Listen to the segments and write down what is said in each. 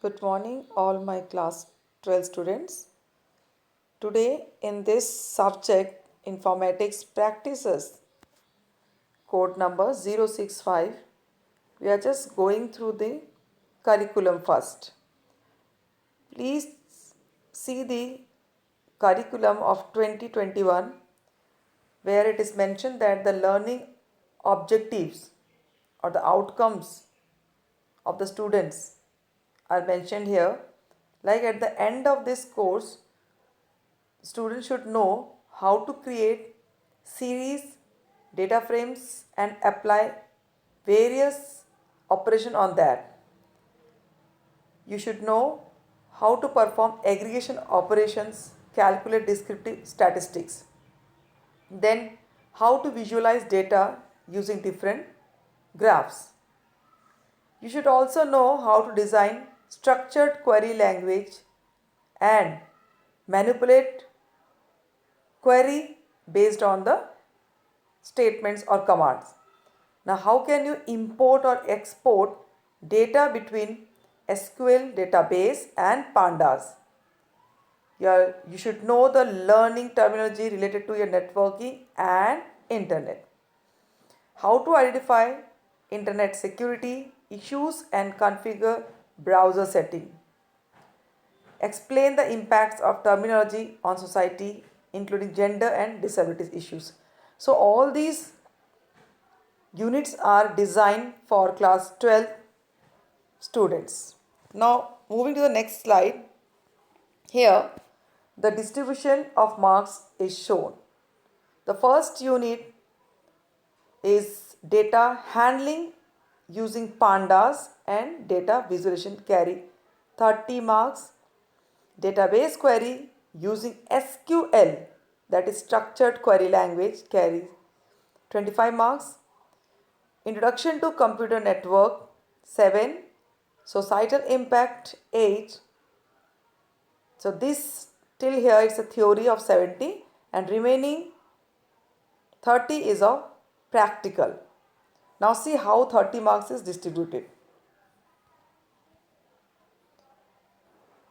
Good morning, all my class 12 students. Today, in this subject, Informatics Practices, code number 065, we are just going through the curriculum first. Please see the curriculum of 2021, where it is mentioned that the learning objectives or the outcomes of the students are mentioned here. Like at the end of this course, students should know how to create series, data frames and apply various operation on that. You should know how to perform aggregation operations, calculate descriptive statistics. Then how to visualize data using different graphs. You should also know how to design structured query language and manipulate query based on the statements or commands. Now, how can you import or export data between SQL database and pandas? You should know the learning terminology related to your networking and internet. How to identify internet security issues and configure browser setting. Explain the impacts of terminology on society, including gender and disabilities issues. So all these units are designed for class 12 students. Now moving to the next slide. Here the distribution of marks is shown. The first unit is data handling using pandas and data visualization carry 30 marks. Database query using SQL, that is structured query language, carries 25 marks. Introduction to computer network 7. Societal impact 8. So this till here it's a theory of 70 and remaining 30 is of practical. Now see how 30 marks is distributed.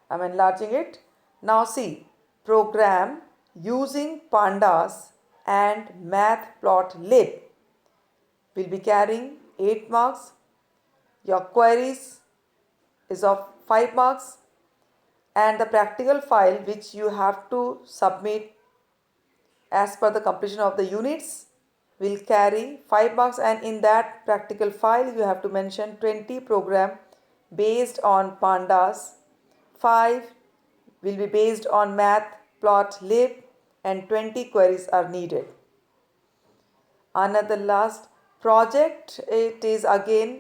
I am enlarging it. Now see, program using pandas and matplotlib will be carrying 8 marks. Your queries is of 5 marks and the practical file which you have to submit as per the completion of the units will carry 5 marks, and in that practical file you have to mention 20 program based on pandas, 5 will be based on matplotlib and 20 queries are needed. Another last project, it is again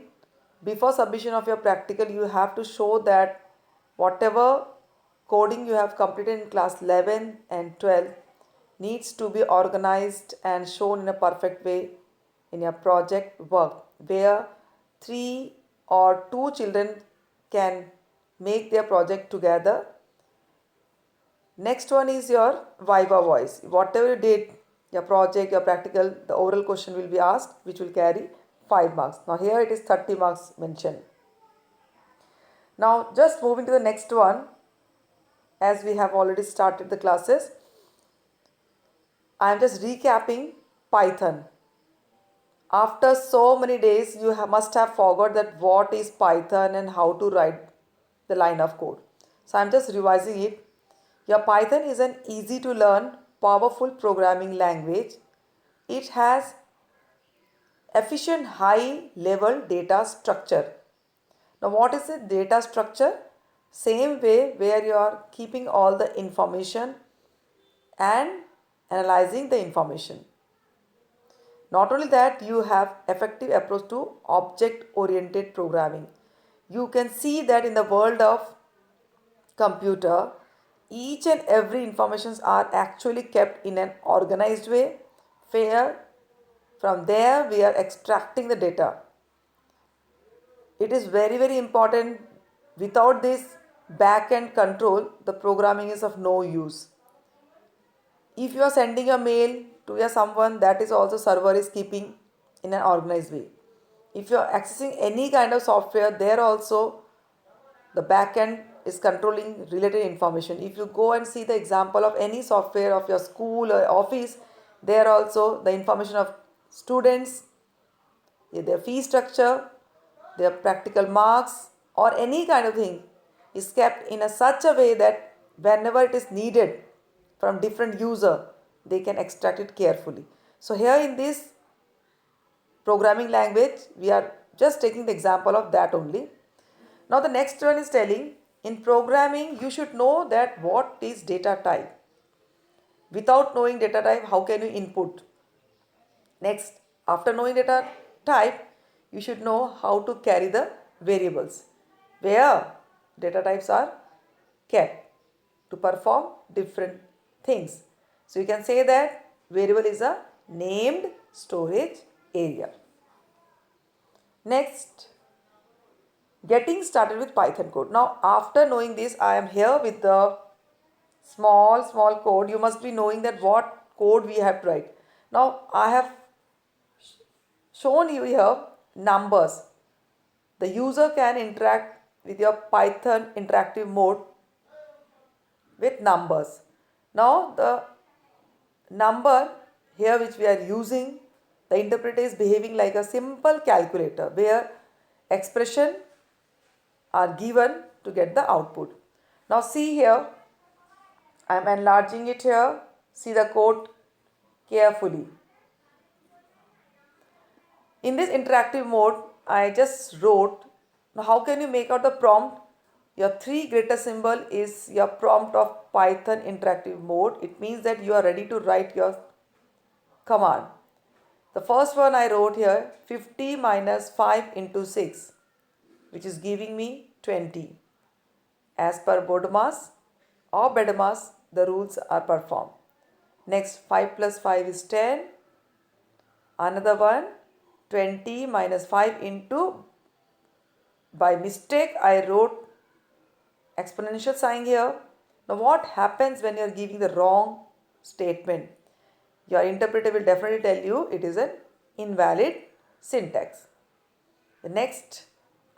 before submission of your practical you have to show that whatever coding you have completed in class 11 and 12 needs to be organized and shown in a perfect way in your project work, where 3 or 2 children can make their project together. Next one is your Viva voice. Whatever you did, your project, your practical, the oral question will be asked, which will carry 5 marks. Now here it is 30 marks mentioned. Now just moving to the next one, as we have already started the classes, I am just recapping Python. After so many days, you must have forgot that what is Python and how to write the line of code. So I am just revising it. Your Python is an easy to learn, powerful programming language. It has efficient high level data structure. Now what is the data structure? Same way where you are keeping all the information and analyzing the information. Not only that, you have effective approach to object oriented programming. You can see that in the world of computer, each and every informations are actually kept in an organized way, where from there we are extracting the data. It is very important. Without this back end control, the programming is of no use. If you are sending a mail to someone, that is also server is keeping in an organized way. If you are accessing any kind of software, there also The backend is controlling related information. If you go and see the example of any software of your school or office, there also the information of students, their fee structure, their practical marks, or any kind of thing is kept in such a way that whenever it is needed from different user, they can extract it carefully. So here in this programming language, we are just taking the example of that only. Now the next one is telling, in programming you should know that what is data type. Without knowing data type, how can you input? Next, after knowing data type, you should know how to carry the variables, where data types are kept to perform different things. So you can say that variable is a named storage area. Next, getting started with Python code. Now after knowing this, I am here with the small code. You must be knowing that what code we have to write. Now I have shown you here numbers. The user can interact with your Python interactive mode with numbers. Now the number here which we are using, the interpreter is behaving like a simple calculator where expression are given to get the output. Now see here, I am enlarging it here. See the code carefully. In this interactive mode, I just wrote. Now how can you make out the prompt? Your three greater symbol is your prompt of Python interactive mode. It means that you are ready to write your command. The first one I wrote here, 50 minus 5 into 6, which is giving me 20. As per BODMAS or BEDMAS, the rules are performed. Next, 5 plus 5 is 10. Another one, 20 minus 5 into, by mistake I wrote exponential sign here. Now what happens when you are giving the wrong statement? Your interpreter will definitely tell you it is an invalid syntax. The next,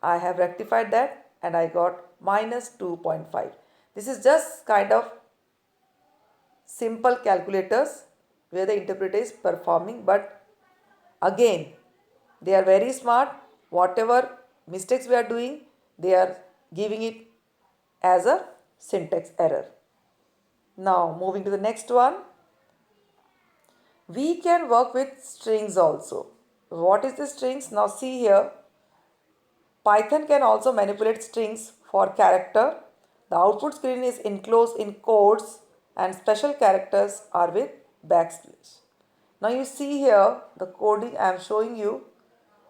I have rectified that and I got minus 2.5. This is just kind of simple calculators where the interpreter is performing, but again they are very smart. Whatever mistakes we are doing, they are giving it as a syntax error. Now moving to the next one. We can work with strings also. What is the strings? Now see here. Python can also manipulate strings for character. The output screen is enclosed in quotes and special characters are with backslash. Now you see here the coding I am showing you.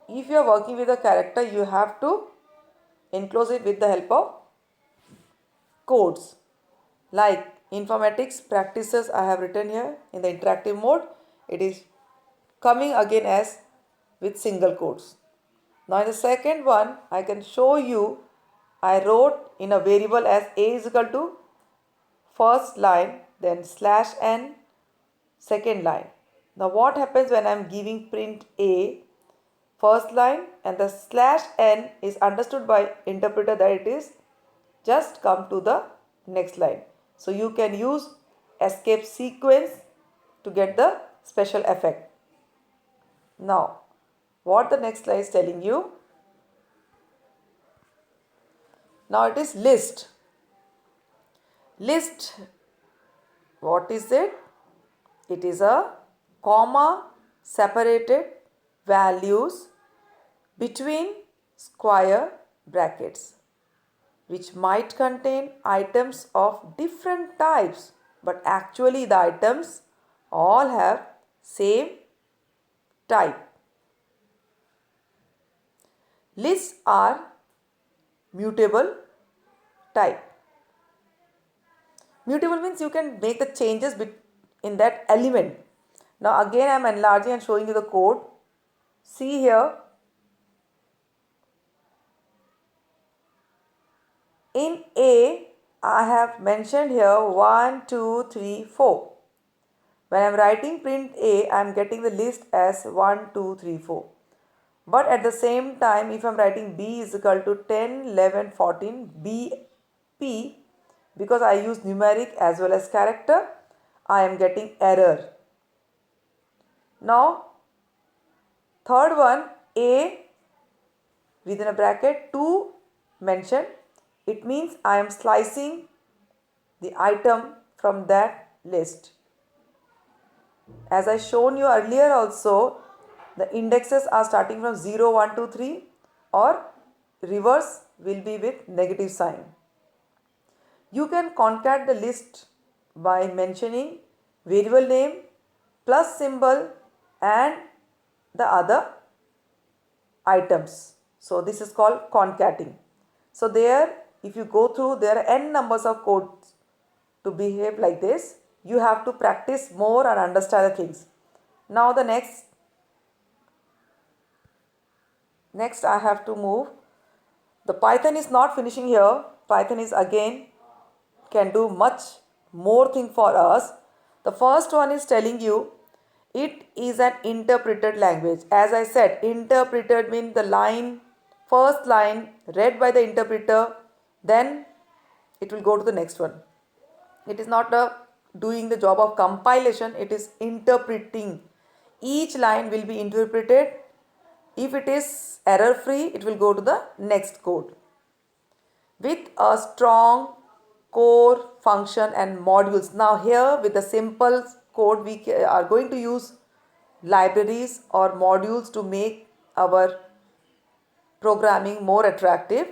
If you are working with a character, you have to enclose it with the help of codes. Like informatics practices I have written here in the interactive mode. It is coming again as with single quotes. Now in the second one, I can show you, I wrote in a variable as a is equal to first line, then slash n, second line. Now what happens when I am giving print a, first line, and the slash n is understood by interpreter that it is just come to the next line. So you can use escape sequence to get the special effect. Now what the next slide is telling you. Now it is list. List, what is it? It is a comma separated values between square brackets which might contain items of different types, but actually the items all have same type. Lists are mutable type. Mutable means you can make the changes in that element. Now again I am enlarging and showing you the code. See here. In A, I have mentioned here 1, 2, 3, 4. When I am writing print A, I am getting the list as 1, 2, 3, 4. But at the same time, if I'm writing B is equal to 10, 11, 14, BP, because I use numeric as well as character, I am getting error. Now, third one, A within a bracket 2 mentioned, it means I am slicing the item from that list. As I shown you earlier also, the indexes are starting from 0, 1, 2, 3 or reverse will be with negative sign. You can concat the list by mentioning variable name plus symbol and the other items. So this is called concating. So there, if you go through, there are n numbers of codes to behave like this. You have to practice more and understand the things. Now the next I have to move. The Python is not finishing here. Python is again can do much more thing for us. The first one is telling you it is an interpreted language. As I said, interpreted means the first line read by the interpreter, then it will go to the next one. It is not doing the job of compilation, it is interpreting. Each line will be interpreted. If it is error free, it will go to the next code. With a strong core function and modules. Now here with the simple code we are going to use libraries or modules to make our programming more attractive.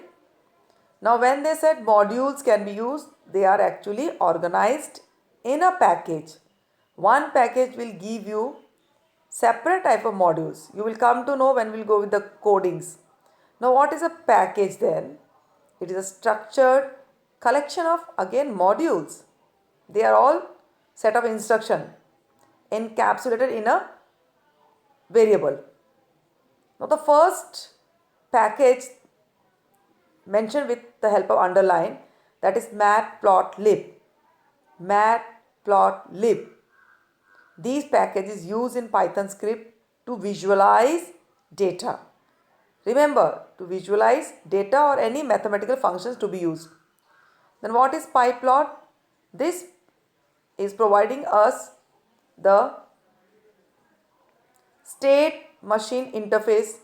Now when they said modules can be used, they are actually organized in a package. One package will give you separate type of modules. You will come to know when we'll go with the codings. Now what is a package then? It is a structured collection of again modules. They are all set of instruction encapsulated in a variable. Now the first package mentioned with the help of underline, that is matplotlib. Matplotlib. These packages used in Python script to visualize data. Remember, to visualize data or any mathematical functions to be used. Then what is pyplot? This is providing us the state machine interface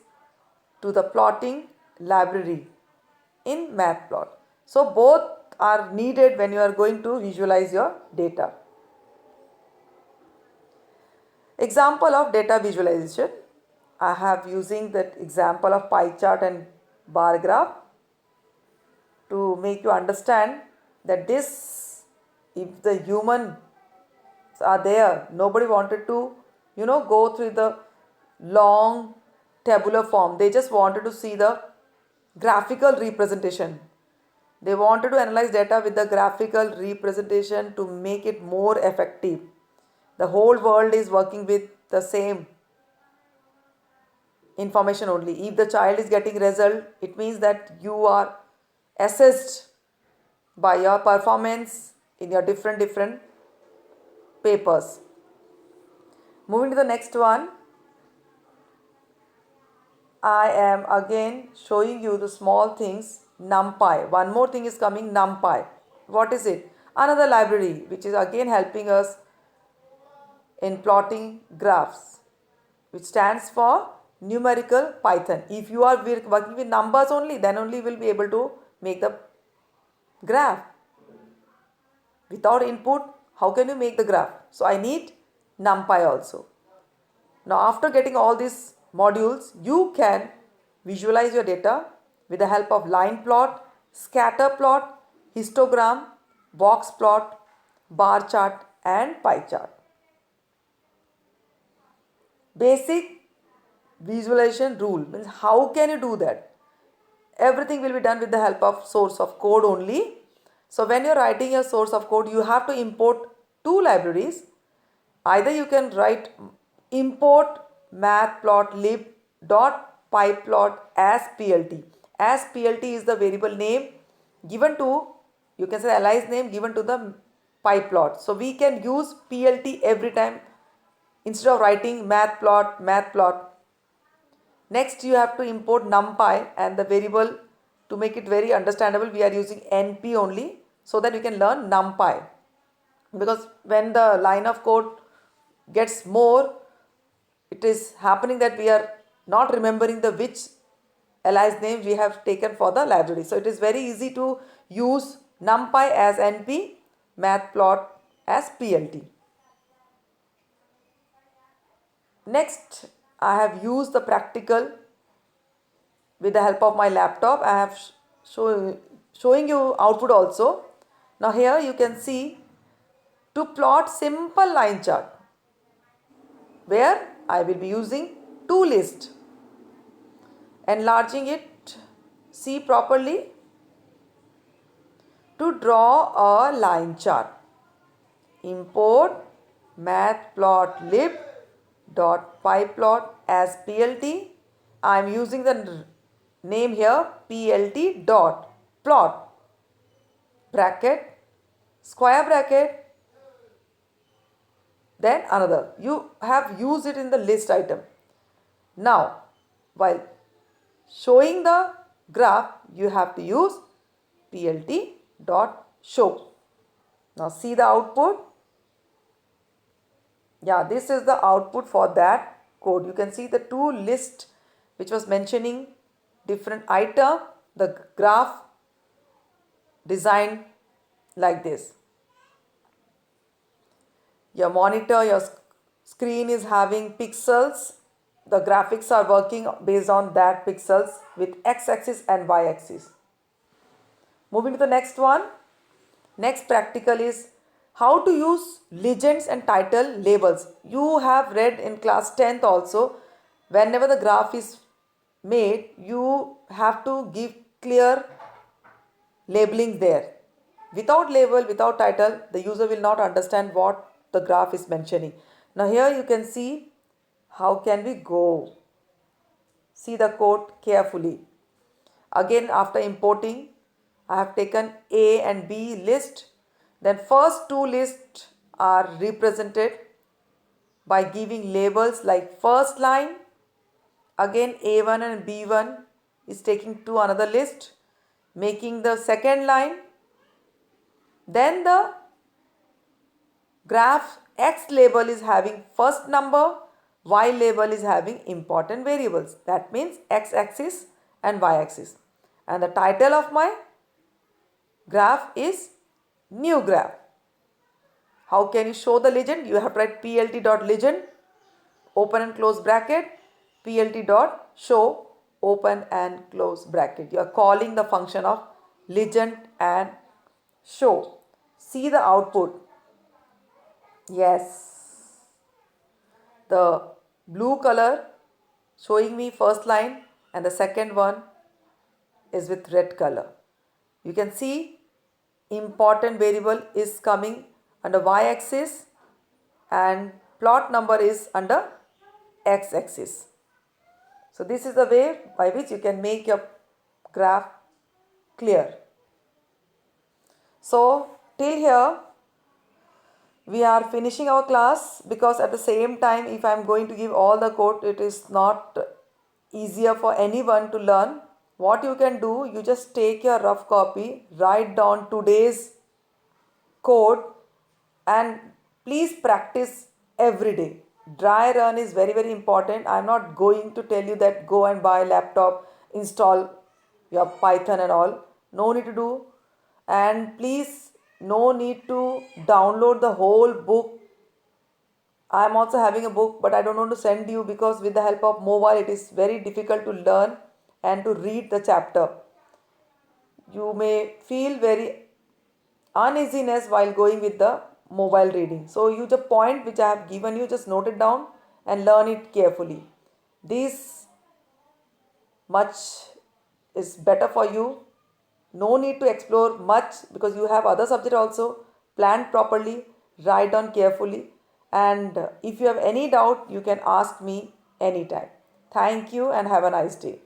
to the plotting library in matplot. So both are needed when you are going to visualize your data. Example of data visualization. I have using that example of pie chart and bar graph to make you understand that this, if the humans are there, nobody wanted to go through the long tabular form. They just wanted to see the graphical representation. They wanted to analyze data with the graphical representation to make it more effective. The whole world is working with the same information only. If the child is getting result, it means that you are assessed by your performance in your different papers. Moving to the next one, I am again showing you the small things. NumPy. One more thing is coming, NumPy. What is it? Another library which is again helping us in plotting graphs, which stands for numerical Python. If you are working with numbers only, then only will be able to make the graph. Without input, how can you make the graph? So I need NumPy also. Now after getting all these modules, you can visualize your data with the help of line plot, scatter plot, histogram, box plot, bar chart and pie chart. Basic visualization rule means how can you do that? Everything will be done with the help of source of code only. So when you're writing your source of code, you have to import two libraries. Either you can write import matplotlib.pyplot as plt. As plt is the variable name given to, you can say alias name given to the pyplot. So we can use plt every time instead of writing matplot. Next you have to import numpy, and the variable, to make it very understandable, we are using np only, so that you can learn numpy, because when the line of code gets more, it is happening that we are not remembering the which alias name we have taken for the library. So it is very easy to use numpy as np, matplot as plt. Next, I have used the practical with the help of my laptop. I have showing you output also. Now here you can see, to plot simple line chart, where I will be using two lists, enlarging it, see properly, to draw a line chart. Import matplotlib.pyplot as plt. I am using the name here plt dot plot, bracket, square bracket, then another. You have used it in the list item. Now, while showing the graph, you have to use plt dot show. Now see the output. Yeah, this is the output for that code. You can see the two list which was mentioning different item, the graph designed like this. Your monitor, your screen is having pixels. The graphics are working based on that pixels with x-axis and y-axis. Moving to the next one. Next practical is how to use legends and title labels. You have read in class 10th also, whenever the graph is made, you have to give clear labeling there. Without label, without title, the user will not understand what the graph is mentioning. Now here you can see how can we go. See the code carefully. Again, after importing, I have taken A and B list. Then first two lists are represented by giving labels like first line. Again, A1 and B1 is taking to another list, making the second line. Then the graph X label is having first number, Y label is having important variables. That means X axis and Y axis. And the title of my graph is new graph. How can you show the legend? You have to write plt.legend, open and close bracket, plt.show, open and close bracket. You are calling the function of legend and show. See the output. Yes. The blue color showing me first line, and the second one is with red color. You can see important variable is coming under y-axis and plot number is under x-axis. So this is the way by which you can make your graph clear. So till here we are finishing our class, because at the same time, if I am going to give all the code, it is not easier for anyone to learn. What you can do, you just take your rough copy, write down today's code, and please practice every day. Dry run is very, very important. I am not going to tell you that go and buy a laptop, install your Python and all. No need to do. And please, no need to download the whole book. I am also having a book, but I don't want to send you, because with the help of mobile it is very difficult to learn and to read the chapter. You may feel very uneasiness while going with the mobile reading. So you, the point which I have given you, just note it down and learn it carefully. This much is better for you. No need to explore much, because you have other subject also. Plan properly, write down carefully, and if you have any doubt, you can ask me anytime. Thank you and have a nice day.